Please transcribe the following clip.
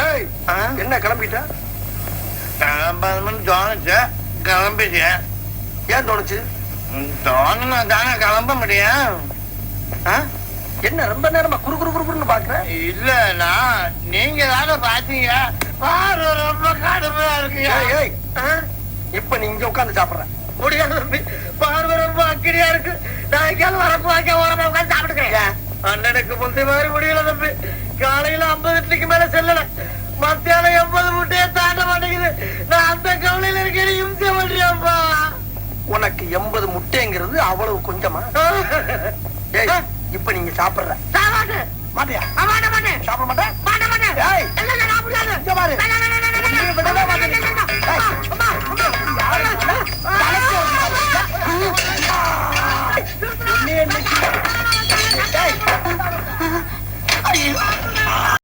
ஏய் என்ன கிளம்பிட்ட? கிளம்பணும்னு தோணுச்சு, கிளம்பிட்டேன். ஏன் தோணுச்சு? தோணுனா தானே கிளம்ப முடியும். என்ன ரொம்ப நேரமா குறு குறு குறுன்னு பாக்குற? இல்லன்னா நீங்க தானே பாத்தீங்க, பார்வை ரொம்ப கடுமையா இருக்கு. இப்ப நீ இங்க உட்காந்து சாப்பிடுற முடியாது தம்பி, பார்வை ரொம்ப அக்கடியா இருக்கு. நான் எங்கேயாவது வரப்பு வாக்க ஓரமா உட்காந்து சாப்பிட்டுக்கிறேன். அண்ணனுக்கு முந்தைய மாதிரி முடியல தம்பி. காலையில 50 இட்லிக்கு மேல செல்லல, மத்தியானம் 80 முட்டையை தாண்ட மாட்டேங்குது. நான் அந்த கவலையில இருக்கேன், இம்சை பண்றியாப்பா. உனக்கு 80 முட்டைங்கிறது அவ்வளவு கொஞ்சமா? இப்ப நீங்க சாப்பிடுற மாட்டேன் மாட்டியா? மாட்டேன் சாப்பிட மாட்டேன்.